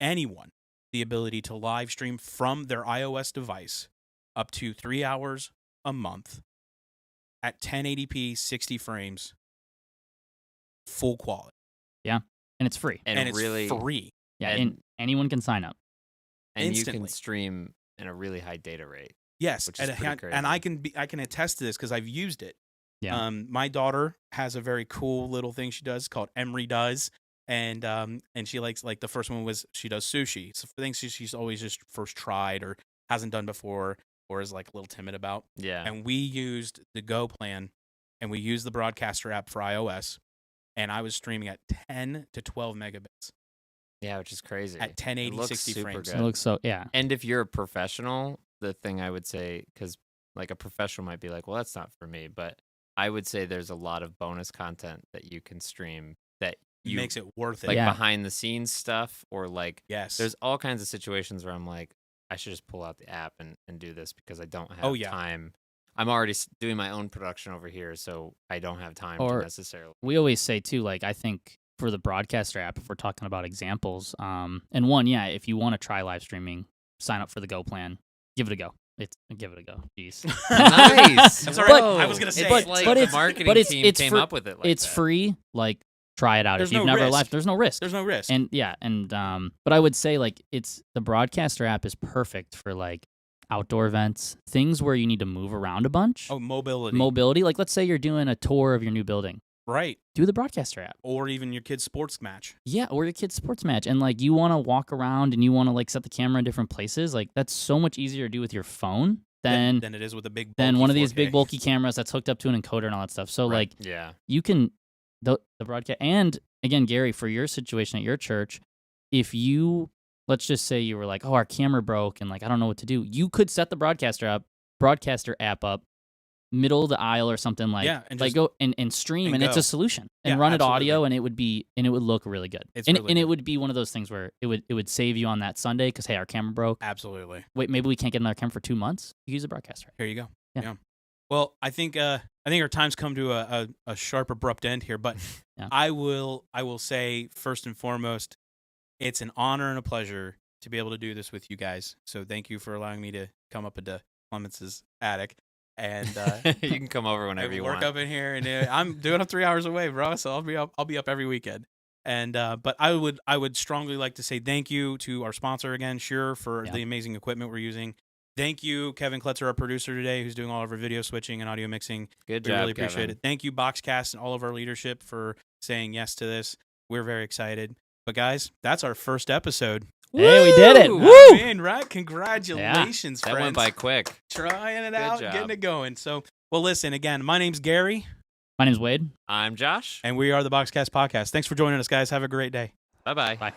S1: anyone the ability to live stream from their iOS device up to 3 hours a month at 1080p, 60 frames, full quality.
S2: Yeah, and it's free.
S3: And
S1: it's
S3: really
S1: free.
S2: Yeah, and anyone can sign up.
S3: And
S1: instantly.
S3: You can stream in a really high data rate.
S1: Yes,
S3: which is pretty crazy.
S1: and I can attest to this because I've used it.
S2: Yeah.
S1: My daughter has a very cool little thing she does called Emery Does, and she likes, like, the first one was she does sushi. It's things she's always just first tried or hasn't done before, or is like a little timid about.
S3: Yeah.
S1: And we used the Go Plan, and we used the Broadcaster app for iOS, and I was streaming at 10 to 12 megabits.
S3: Yeah, which is crazy.
S1: At 1080, 60 frames.
S2: It looks so, yeah.
S3: And if you're a professional, the thing I would say, because like a professional might be like, well, that's not for me, but I would say there's a lot of bonus content that you can stream that
S1: makes it worth it.
S3: Like behind the scenes stuff, or like,
S1: yes,
S3: there's all kinds of situations where I'm like, I should just pull out the app and do this because I don't have time. I'm already doing my own production over here, so I don't have time to necessarily.
S2: We always say, too, like, I think for the Broadcaster app, if we're talking about examples, and one, if you want to try live streaming, sign up for the Go Plan. Give it a go. give it a go. Jeez.
S3: Nice.
S1: That's all right. I was gonna say,
S3: it's like the marketing team came up with it. Like
S2: it's
S3: that.
S2: free. Like, try it out.
S1: There's
S2: if you've
S1: no
S2: never
S1: risk.
S2: live, there's no risk.
S1: There's no risk.
S2: And but I would say like the Broadcaster app is perfect for like outdoor events, things where you need to move around a bunch.
S1: Oh, mobility.
S2: Mobility. Like, let's say you're doing a tour of your new building.
S1: Right.
S2: Do the Broadcaster app.
S1: Or even your kid's sports match.
S2: Yeah, or your kid's sports match. And like, you want to walk around and you want to like set the camera in different places. Like, that's so much easier to do with your phone than
S1: it is with a big
S2: than one of these
S1: 4K.
S2: big bulky cameras that's hooked up to an encoder and all that stuff. So
S1: Right.
S2: like,
S3: Yeah.
S2: you can the broadcast. And again, Gary, for your situation at your church, if you, let's just say you were like, oh, our camera broke and like, I don't know what to do. You could set the Broadcaster app up, middle of the aisle or something like,
S1: and
S2: like
S1: just-
S2: go and stream, and it's
S1: go.
S2: a solution. And
S1: Yeah,
S2: run it
S1: absolutely.
S2: audio, and it would look really good.
S1: It's
S2: and
S1: really
S2: and it
S1: good.
S2: would be one of those things where it would save you on that Sunday because, hey, our camera broke.
S1: Absolutely.
S2: Wait, maybe we can't get another camera for 2 months. You use a Broadcaster.
S1: Here you go.
S2: Yeah.
S1: Well, I think our time's come to a sharp, abrupt end here, but
S2: Yeah.
S1: I will say first and foremost, it's an honor and a pleasure to be able to do this with you guys. So thank you for allowing me to come up into Clements' attic and
S3: You can come over whenever you
S1: work
S3: want.
S1: up in here. And I'm doing it 3 hours away, bro. So I'll be up every weekend. And but I would strongly like to say thank you to our sponsor again, Shure, for the amazing equipment we're using. Thank you, Kevin Kletzer, our producer today, who's doing all of our video switching and audio mixing.
S3: Good
S1: We
S3: job,
S1: really appreciate
S3: Kevin.
S1: it. Thank you, BoxCast, and all of our leadership for saying yes to this. We're very excited. But guys, that's our first episode.
S2: Hey, we did it.
S3: Woo!
S2: Woo!
S1: Man, right? Congratulations,
S3: That
S1: friends.
S3: went by quick.
S1: Trying it
S3: Good
S1: out,
S3: job.
S1: getting it going. So, well, listen, again, my name's Gary,
S2: My name's Wade.
S3: I'm Josh.
S1: and we are the BoxCast Podcast. Thanks for joining us, guys. Have a great day.
S3: Bye-bye.
S2: Bye.